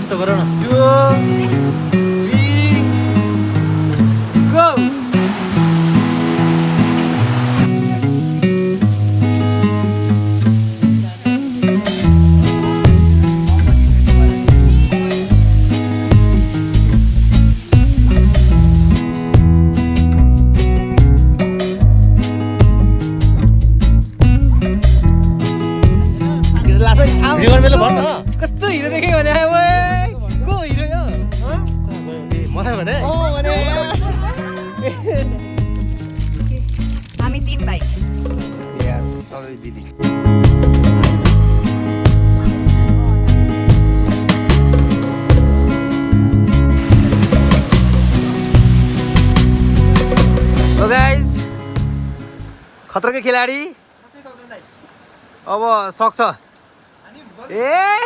यस्तो गर न 2 3 गो भिडियो गर्ने बेला भन् न कस्तो हिरो देखेँ भने ओए को हिरो यो मलाई भने भने हामी 3 भाइ यस दिदी हो गाइस खतरकै खेलाडी अब सक्छ ए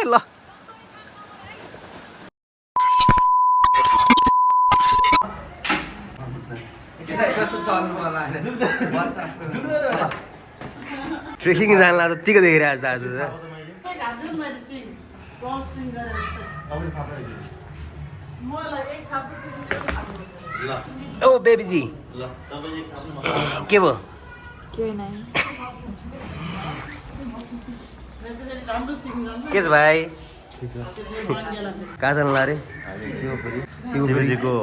ल ट्रेकिङ जानला जतिको देखिरहेको छ दाजु ओ बेबीजी के भयो के छ भाइ कहाँ जानु अरे शिवपुरीको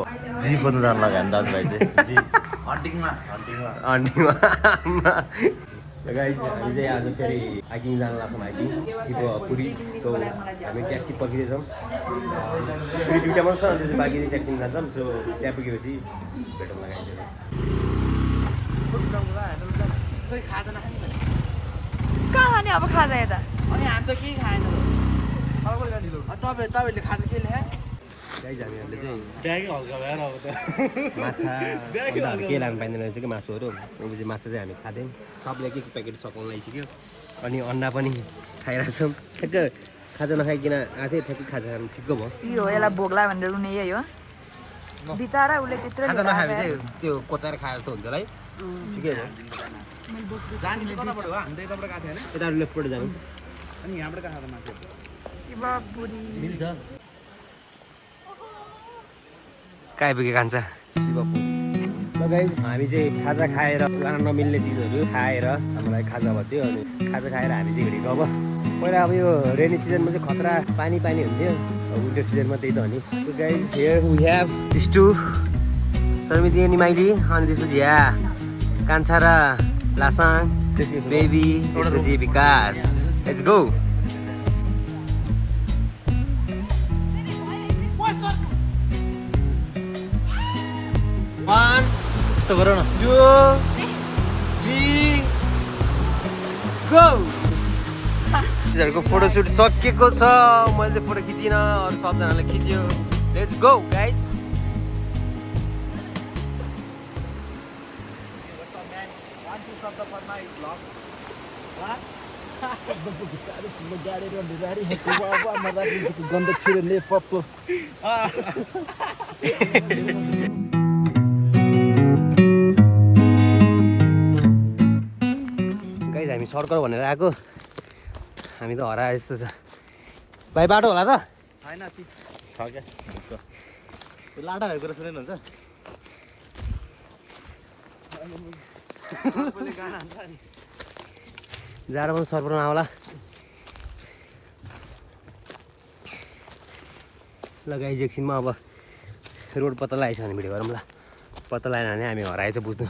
जी बन्नु जानु लाग्यो हामी दाजुभाइ चाहिँ जी हन्टिङमा गाइस हामी चाहिँ आज फेरि हाइकिङ जानु लाग्छौँ हाइकिङ शिवपुरी सो हामी ट्याक्सी पर्खिँदैछौँ फेरि दुइटा मात्र छ अनि चाहिँ बाँकी ट्याक्सीमा जान्छौँ सो त्यहाँ पुगेपछि भेटौँ लगाइन्छ कहाँ खाने अब खाजा यता अनि हामी त केही खाएन तपाईँहरूले खाजा के ल्याए गाइस हामीहरूले चाहिँ ब्यागै हल्का भएर अब त माछा अन्डाहरू केही लानु पाइँदैन रहेछ कि मासुहरू भनेपछि माछा चाहिँ हामी खाँदैौँ सबले के प्याकेट सकाउनु लगाइसक्यो अनि अन्डा पनि खाइरहेछौँ ठ्याक्क खाजा नखाइकन आएको थिएँ ठ्याक्कै खाजा खानु ठिक्क भयो यो यसलाई भोग्ला भनेर रुने यही हो बिचारा उसले त्यत्रो खाजा नखायो चाहिँ त्यो कोचाएर खाएर त हुन्छ होला है ठिकै हो जाने चाहिँ कताबाट हो हामी त यताबाट गएको थियो होइन यताबाट लेफ्टबाट जानु अनि यहाँबाट कहाँ खाँदा माथि मिल्छ कहाँ पुगे खान्छ शिवपुर ल गाइस हामी चाहिँ खाजा खाएर खान नमिल्ने चिजहरू खाएर हामीलाई खाजा भयो त्यो अनि खाजा खाएर हामी चाहिँ हिँडेको अब पहिला अब यो रेनी सिजनमा चाहिँ खतरा पानी हुन्थ्यो विन्टर सिजनमा त्यही त हो नि गाइस हियर वी हेभ स्टु सर्मिती निमाइली अनि त्यसपछि यहाँ कान्छा र लासाङ बेबी त्यसपछि विकास लेट्स गो यस्तो गर न 2 3 गो तिनीहरूको फोटोसुट सकिएको छ मैले चाहिँ फोटो खिचिनँ अरू सबजनाले खिच्यो लेट्स गो गाइज गन्ध छिर्ने पप्पो गाइज हामी सर्कल भनेर आएको हामी त हराए जस्तो छ भाइ बाटो होला त छैन छ क्या त्यो लाटा भएको कुरा सुनेन हुन्छ जाडोमा सर्फर नआउला ल गाइज एकछिनमा अब रोड पत्ता लगाएछ भने भिडियो गरौँ ल पत्ता लगाएन भने हामी हराएछ बुझ्नु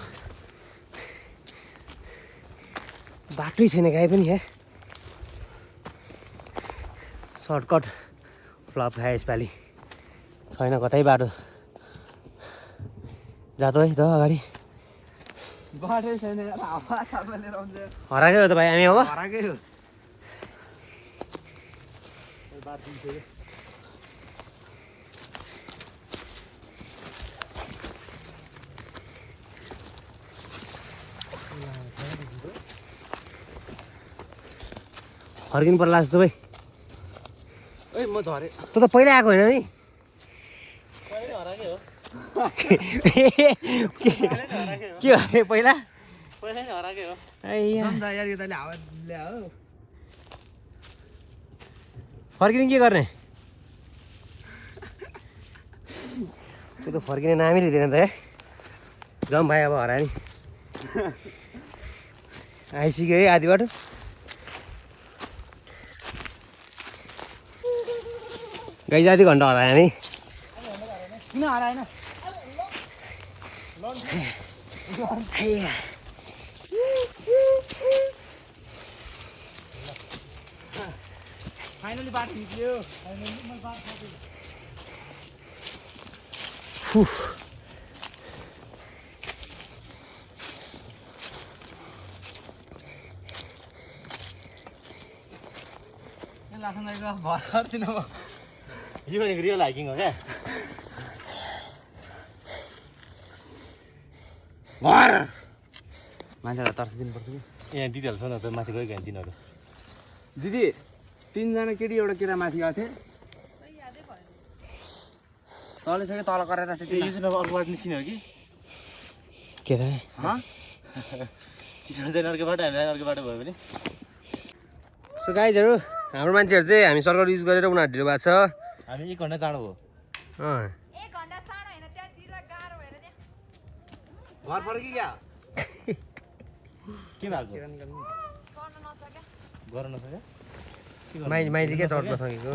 बाटै छैन गाई पनि यहाँ सर्टकट फ्लप खायो यसपालि छैन कतै बाटो जातो है त अगाडि बाटै छैन लिएर आउँछ हराएको त भाइ हामी अब हराएकै हो फर्किनु पर्ला जस्तो भाइ ओइ म झरे त पहिल्यै आएको होइन नि के भयो पहिला पहिला नै हराएकै हो सम्झा यार यो तैँले हावा ल्या हो फर्किनु के गर्ने त्यो त फर्किने नामै लिँदैन त है जाउँ भाइ अब हरायो नि आइसक्यो है आधी बाटो गाई आधी घन्टा हरायो नि किन हराएन फाइनली बाटो निक्ल्यो लासन दाइको भर दिनु यो भनेको रियल हाइकिङ हो क्या भर मान्छेलाई तर्स दिनुपर्छ कि यहाँ दिदीहरू छ न त माथि गएको यहाँ तिनीहरू दिदी 3 जना केटी एउटा केटा माथि गएको थिए तल सके तल गरेर यो चाहिँ अब अर्को बाटो निस्किने हो कि के त किसान चाहिँ अर्को बाटो हामीलाई अर्को बाटो भयो भने सो गाइजहरू हाम्रो मान्छेहरू चाहिँ हामी सर्कल युज गरेर उनीहरू ढिलो भएको छ हामी 1 घन्टा चाँडो हो घर फर्की क्या के भएको गर्न नसक्यो माइली क्या चढ्न सकेको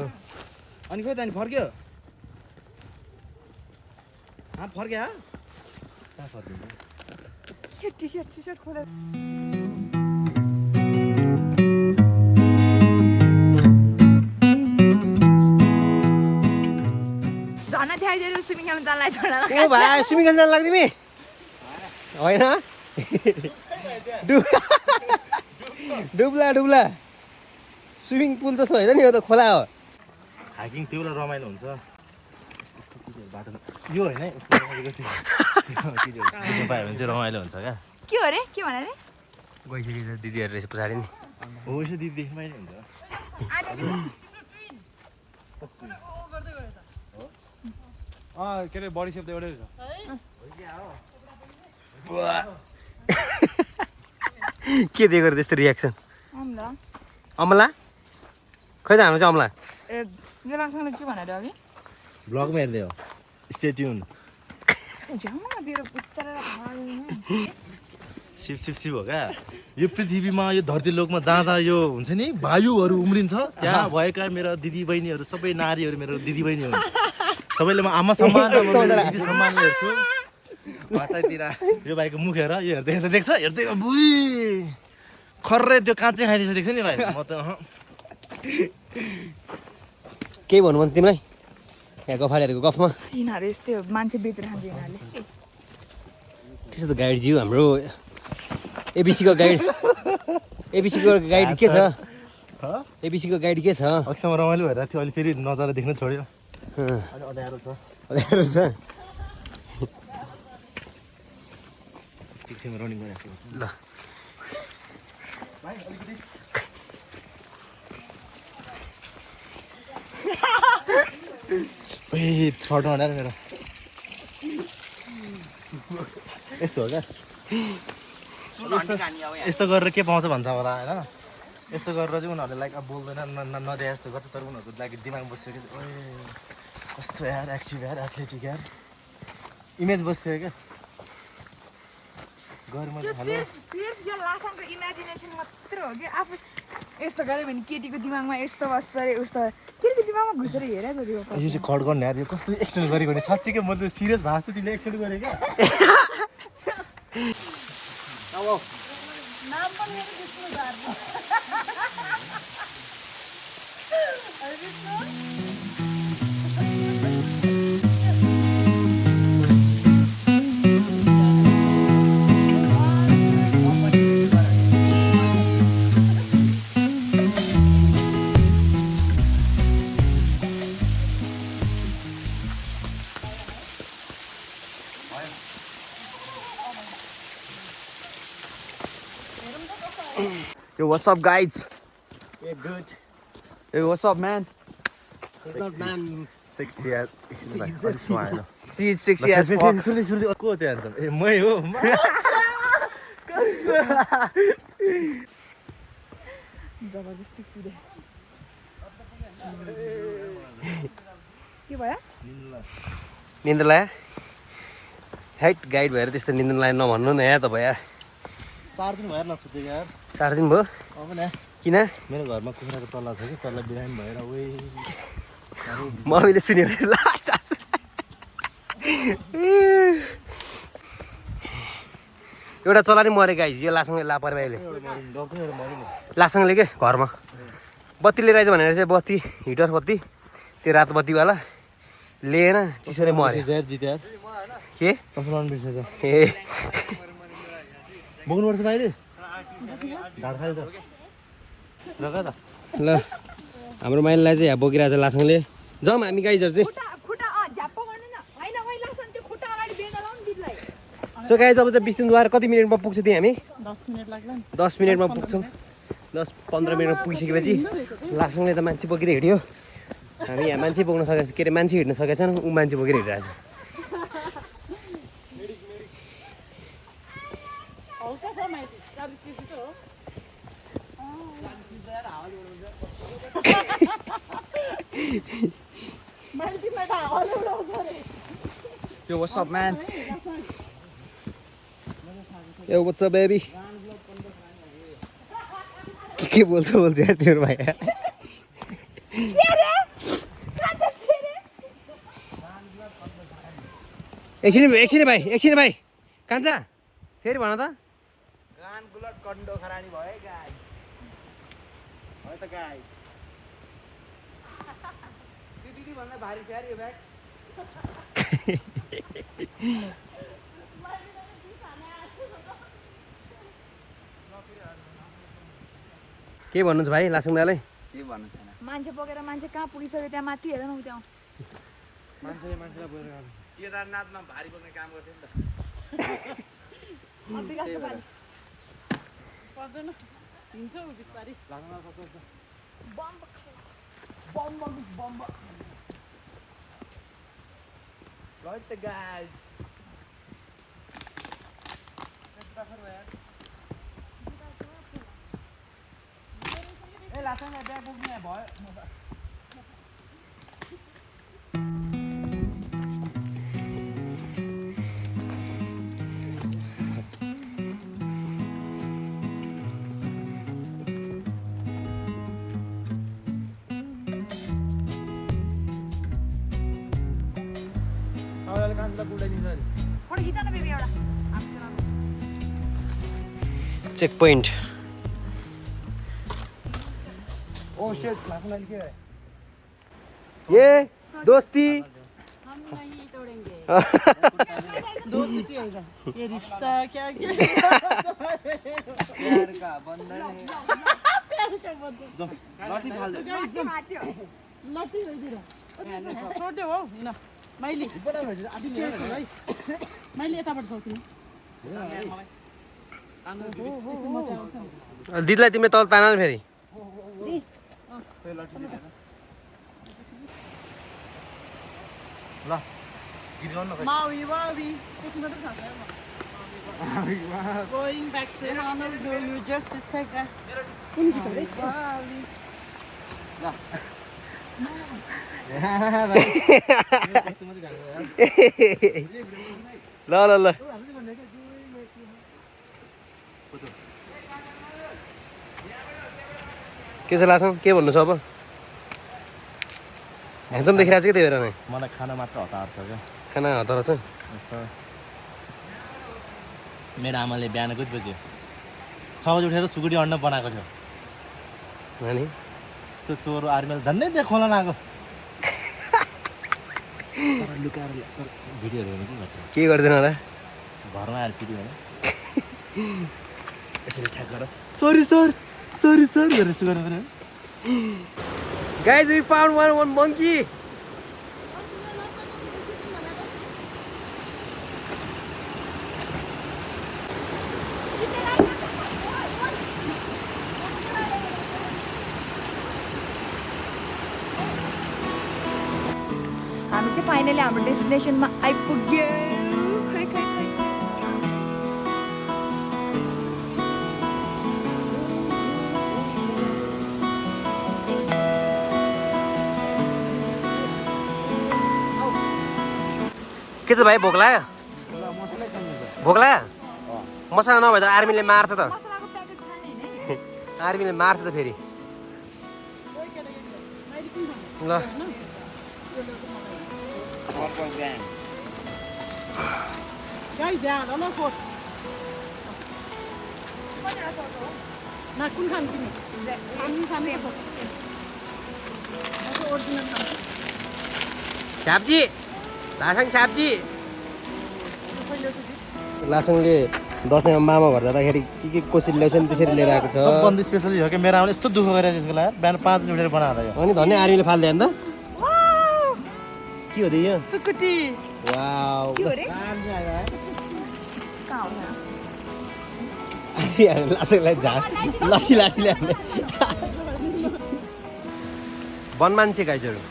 अनि खोइ त अनि फर्क्यो फर्क्यो कहाँ फर्किन्छ टी-सर्ट खोला झन् देखाइदिएर स्विमिङ खेल्न जानलाई छोडा ओ भाइ स्विमिङ खेल्न जानु लाग्छ तिमी होइन डुब्ला स्विमिङ पुल जस्तो होइन नि यो त खोला हो हाइकिङ त्यो बेला रमाइलो हुन्छ बाटो यो होइन है पायो भने चाहिँ रमाइलो हुन्छ क्या के हो रे के भने रे गइसकेको छ दिदीहरू रहेछ पछाडि नि हो यसो दिदी देख्नु पाइने हुन्छ के अरे बडी सेप त एउटै रहेछ के दिएको रे त्यस्तो रियाक्सन अम्ला अमला खै त हाम्रो चाहिँ अमला ए गेलासँग के भनेर अघि ब्लगमा हेर्दै हो स्टे ट्युन झ्याउमा दिएर पुच्चरेर सिप हो क्या यो पृथ्वीमा यो धरती लोकमा जहाँ यो हुन्छ नि वायुहरू उम्रिन्छ त्यहाँ भएका मेरा दिदी बहिनीहरू सबै नारीहरू मेरो दिदी बहिनी हुन् सबैले म आमा सम्मान र दिदी सम्मानले हेर्छु यो भाइको मुख हेर यो हेर्दै देख्छ हेर्दै बुई खर्रै त्यो काँचै खाइदिन्छ देख्छ नि भाइ म त केही भन्नु मन छ तिमीलाई यहाँ गफाडीहरूको गफमा यिनीहरू यस्तै हो मान्छे बेचेर खान्छ यिनीहरूले त्यसो त गाइडज्यू हाम्रो एबिसीको गाइड के छ एबिसीको गाइड के छ अक्सम रमाइलो भइरहेको थियो अहिले फेरि नजारा देख्न छोड्यो अनि अँध्यारो छ एकछिनमा रनिङ गरिरहेको ल छोड्नु अँध्यारो मेरो यस्तो हो क्या यस्तो गरेर के पाउँछ भन्छ होला होइन यस्तो गरेर चाहिँ उनीहरूले लाइक अब बोल्दैन नदिए जस्तो गर्छ तर उनीहरूको लागि दिमाग बस्यो कि कस्तो यार एक्टिभ यार एथलेटिक यार इमेज बस्यो क्या गएर मैले सिर्फ यो लासाङको इमेजिनेसन मात्र हो कि आफू यस्तो गऱ्यो भने केटीको दिमागमा यस्तो बस्छ अरे उस्तो केटीको दिमागमा घुसेर हेरेको यो चाहिँ कट गर्ने यार यो कस्तो एक्सटेन्ड गरेको भने साँच्चीकै म त सिरियस भएको जस्तो तिमीले एक्सटेन्ड गरेँ क्या नाम पनि मेरो विष्णु झार Yo, what's up, guys? We're good. Hey, what's up, man? What's up, man? Sexy यार See, it's 6 years fuck. को त्यो हान्छ ए मै हो जबरजस्ती कुदे के भयो निन्द्रा लाग्यो हाइट गाइड भएर त्यस्तो निन्द्रा लाग्यो नभन्नु न यहाँ तपाईँ यार 4 दिन भएर नसुतेको यार 4 दिन भयो अब न किन मेरो घरमा कुखुराको चल्ला छ कि चल्ला बिरामी भएर ओए मम्मीले सुन्यो भने लास्ट एउटा चल्ला नि मरे गाइस यो लासँगले लापरवाहीले लासँगले के घरमा बत्ती लिएर आइज भनेर चाहिँ बत्ती हिटर बत्ती त्यो रातो बत्तीवाला लिएन चिसोले मऱ्यो जित्या के चस्मान बिर्सेछ ए बोक्नुपर्छ भाइले ढाड खायो त रक त ल हाम्रो माइलीलाई चाहिँ यहाँ बोकिरहेको छ लासँगले जाउँ हामी गाइजहरू चाहिँ खुट्टा झ्याप्प गर्नु न हैन ओइ लासन त्यो खुट्टा अगाडि बेगा लाउनु दिदीलाई सो गाइज अब चाहिँ 20 दिनद्वारा कति मिनटमा पुग्छ त्यहाँ हामी 10 मिनट लाग्ला नि 10 मिनटमा पुग्छौँ 10-15 मिनटमा पुगिसकेपछि लासँगले त मान्छे बोकेर हिँड्यो हामी यहाँ मान्छे बोक्न सकेको के अरे मान्छे हिँड्न सकेको छैन ऊ मान्छे बोकेर हिँडिरहेको छ हल्का छ माइती 40 केजी त हो माइतीलाई त हावाले उडाउँछ रे Yo, what's up, man? Yo, what's up, baby? के बोल्छ यार तिम्रो भाइ एकछिन भाइ कान्छा फेरि भन त गान गुलट कन्डो खरानी भयो गाइस है त गाइस त्यो दिदी भन्दा भारी छ यार यो ब्याग के भन्नुहुन्छ भाइ लासुङदालाई के भन्नु छैन मान्छे बोकेर मान्छे कहाँ पुगिसक्यो त्यहाँ माथि हेर न उ त्यहाँ मान्छेले मान्छेलाई बोकेर गएको केदारनाथमा भारी बोक्ने काम गर्थ्यो नि त विकासको पाली पर्दैन हिँड्छ उ बिस्तारी लाग्न सक्छ बम ल त गाइस ए लासँग ब्याग बोक्ने भयो फोटो खिच न बेबी एउटा चेक पोइन्ट ओ शिट लासँग के है ये दोस्ती हम नहीं तोड़ेंगे दोस्ती है ये रिश्ता क्या क्या प्यार का बंधन है प्यार का बंधन लट्ठी फाल दे माथि हो लट्ठी गइदिरा छोड्दे हो हैन माइली माइली यताबाट छौ तिमी दिदीलाई तिमीले तल तान फेरि ल गीत गाउनु न Maui Waui going back to Honolulu you just to take a कुन गीत हो यसको ल ल ल के छ लाछौँ के भन्नु छ अब ह्यान्डसम देखिरहेको छ कि त्यही भएर नै मलाई खाना मात्र हतार छ क्या खाना हतार छ मेरो आमाले बिहान कति बज्यो 6 बजी उठेर सुकुटी अन्डा बनाएको थियो अनि त्यो चोरो आर्मीले धन्नै देखाउन लाग्यो तर लुकाएर भिडियोहरू हेर्नु के गर्छ के गर्दैन होला घरमा आएर पिटी भने यसरी ठ्याक गर सरी सर भनेर यसो गर्नु पऱ्यो Guys, we found one monkey. हामी चाहिँ फाइनली हाम्रो डेस्टिनेसनमा आइपुग्यो के छ भाइ भोक लाग्यो भोक लाग्यो मसला नभए त आर्मीले मार्छ त मसलाको प्याकेट खाने हैन आर्मीले मार्छ त फेरि ल गाई ज्यादा ल फोट ना कुन खान तिमी हामी खाने ओरिजिनल खान्छ स्याब्जी लासाङ स्याब्जी लासाङले दसैँमा मामा घर जाँदाखेरि के कसरी ल्याउँछ नि त्यसरी लिएर आएको छ सबभन्दा स्पेसली हो कि मेरो आमाले यस्तो दुःख गरेर त्यसको लागि बिहान 5 बजी उठेर बनाएर यो अनि धन्य आर्मीले फाल्दै अन्त के हो त यो सुकुटी वाउ के हो रे कहाँ हो लासाङलाई झा लाठी लाठीले हाल्ने वन मान्छे गाइजहरू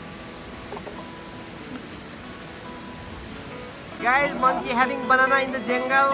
Guys, monkey having banana in the jungle.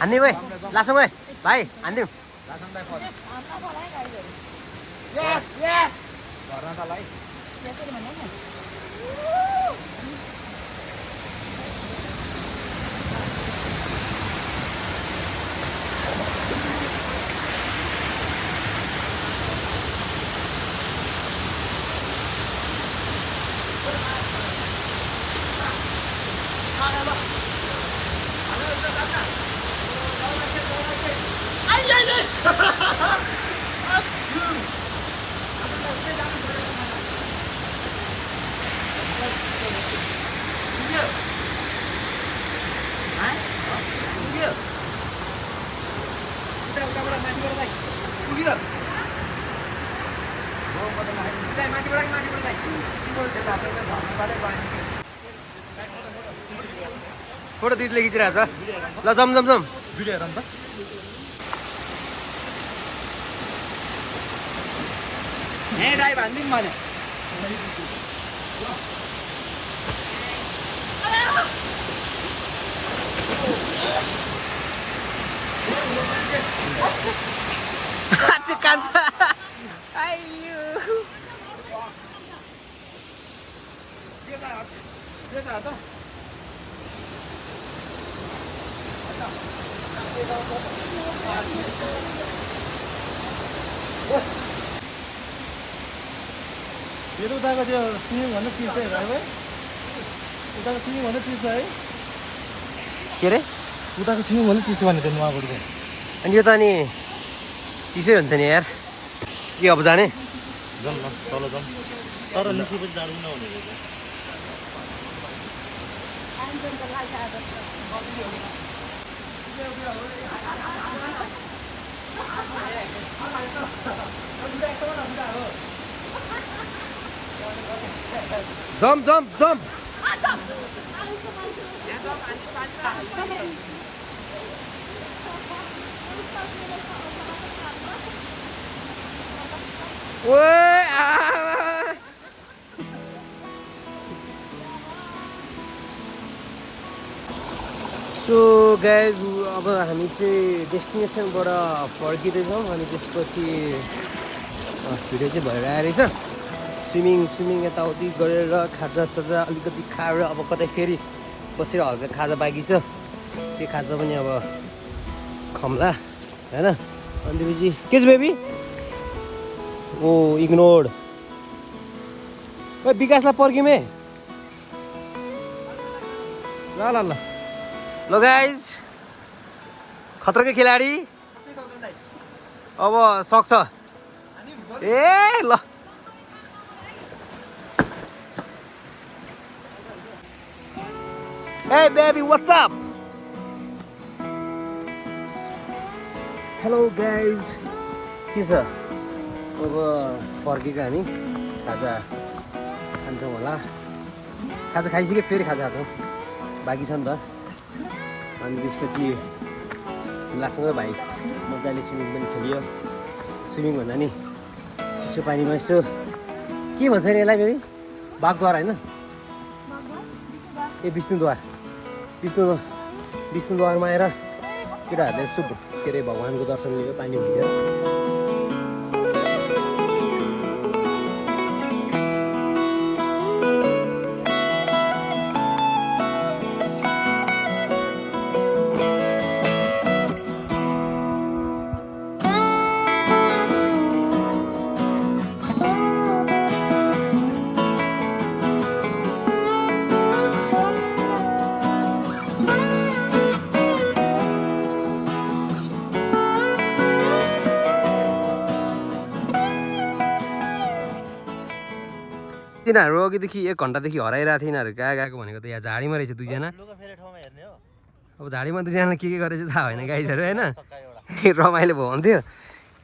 Anh ơi, La Sông ơi, đây, anh đi. Yes, yes. Rồi ra ta lấy. Photo दिदीले खिचिरहेछ ल जम जम जम भिडियो हेर त हे दाइ भन्दिन मैले त्यो कान्छ आइयो मेरो उताको त्यो स्विमिङ भन्ने चिज चाहिँ हेर है उताको स्विमिङ भन्ने चिज छ है के अरे उताको स्विमिङ भन्ने चिज छ भने त्यो नुहाकोटको अनि यो त अनि चिसै हुन्छ नि यार के अब जाने जाउँ न तल जाउँ तर निस्केपछि जाडो नहुने रहेछ जम्प जम्प जम्प ओए सो गाइज अब हामी चाहिँ डेस्टिनेसनबाट फर्किँदैछौँ अनि त्यसपछि भिडियो चाहिँ भएर आएर रहेछ स्विमिङ यताउति गरेर खाजासाजा अलिकति खाएर अब कतै फेरि बसेर हल्का खाजा बाँकी छ त्यो खाजा पनि अब खम्ला होइन अनि त्यसपछि के छ बेबी ओ इग्नोर्ड ओ विकासलाई पर्ख्यौँ है ल ल ल ल गाइज खतरकै खेलाडी अब सक्छ ए ल Hey baby, what's up? Hello guys. के छ? अब फर्केको हामी खाजा खान्छौँ होला खाजा खाइसक्यो फेरि खाजा खान्छौँ बाँकी छ नि त अनि त्यसपछि लासँग भाइ मजाले स्विमिङ पनि खेलियो स्विमिङ भन्दा नि चिसो पानीमा यसो के भन्छ नि यसलाई बेबी बागद्वार होइन ए विष्णुद्वारमा आएर केटाहरूले यसो के अरे भगवान्को दर्शन लियो पानी भिजेर तिनीहरू अघिदेखि 1 घन्टादेखि हराइरहेको थियो यिनीहरू कहाँ गएको भनेको त यहाँ झाडीमा रहेछ दुईजना अब झाडीमा दुईजनाले के गरेछ थाहा भएन गाइजहरू होइन रमाइलो भयो भन्थ्यो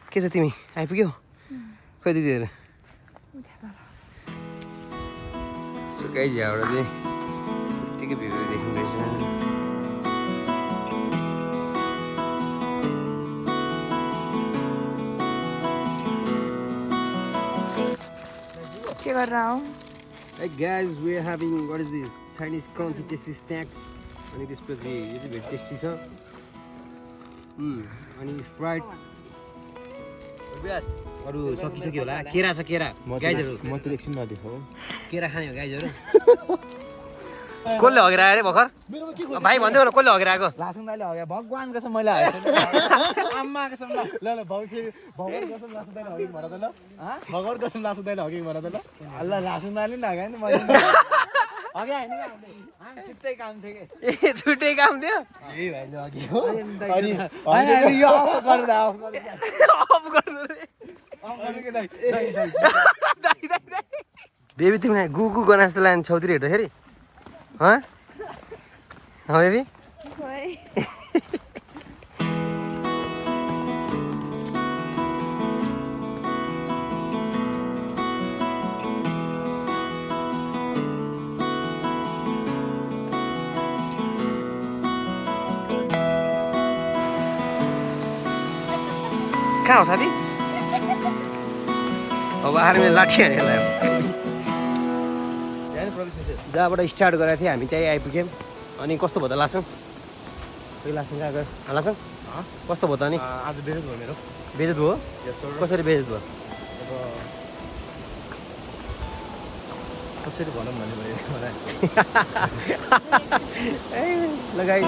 के छ तिमी आइपुग्यौ खोइ दिदीहरू सो गाइज यहाँबाट चाहिँ यत्तिकै भ्यू देख्नु रहेछ के गरेर हौ Hey guys, we are having what is this? Chinese crunchy tasty snacks. अनि त्यसपछि यो चाहिँ भेरी टेस्टी छ अनि स्प्राइट अरू सकिसक्यो होला केरा छ केरा गाइजहरू म त एकछिन नदेखाऊ केरा खाने हो गाइजहरू कसले हगेर आयो रे भर्खर भाइ भन्दै होला कसले हगेर आएको लासुङ दाइले हग्यो भगवान कसम मैले हगेको आम्मा कसम ल भाउ फेरि भगवान कसम लासुङ दाइले हगेको भन त ल भगवान कसम लासुङ दाइले हगेको भन त ल ल लासुङ दाइले नि हग्यो नि मैले हग्यो हैन हामी छुट्टै काम थियो के ए छुट्टै काम थियो यही भाइले हग्यो अनि यो अफ गर्नु दा अफ गर्नु रे अफ गर्नु के दाइ बेबी तिमीलाई गुगु गर्न जस्तो लाग्यो छौतिर हेर्दाखेरि हाँ हाँ बेबी कहाँ हो साथी अब आर्मीले लाठी हानेलाई जहाँबाट स्टार्ट गरेको थिएँ हामी त्यहीँ आइपुग्यौँ अनि कस्तो भयो त लासौँ खै लासौँ कहाँ गयो लासौँ कस्तो भयो त अनि आज बेजत भयो मेरो बेजत भयो कसरी बेजत भयो अब कसरी भनौँ भने भयो मलाई लगाइ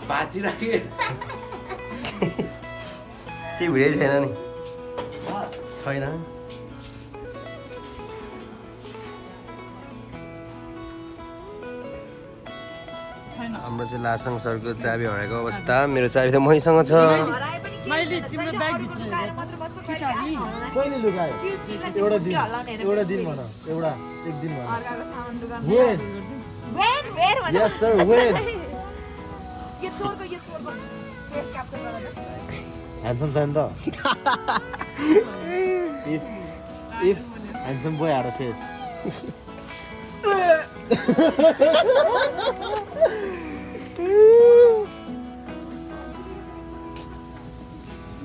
बाँचिराखे त्यही भिडियो छैन नि छैन हाम्रो चाहिँ लासाङ सरको चाबी हराएको अवस्था मेरो चाबी त मैसँग छ मैले तिम्रो ब्याग भित्र कहिले लुगायो एउटा दिन भन एउटा एक दिन भन Yes sir, when? यो चोरको फेस क्याप्चर गरेर Handsome son though. If handsome boy had a face.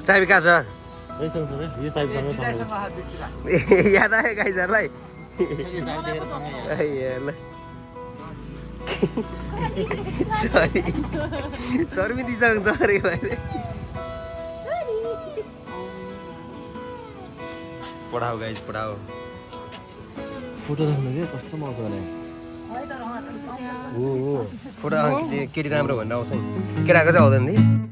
चाबी कहाँ छ Yoसँग छ यो साइबसँग छ याद आयो गाइजहरूलाई यो साइब देखेर सँगै ल सरी शर्मिँदिसँग जरे मैले पढाऊ गाइज पढाऊ फोटो राख्नु क्या कस्तो मजा भने फोटो केटी राम्रो भनेर आउँछ नि केटाको चाहिँ आउँदैन नि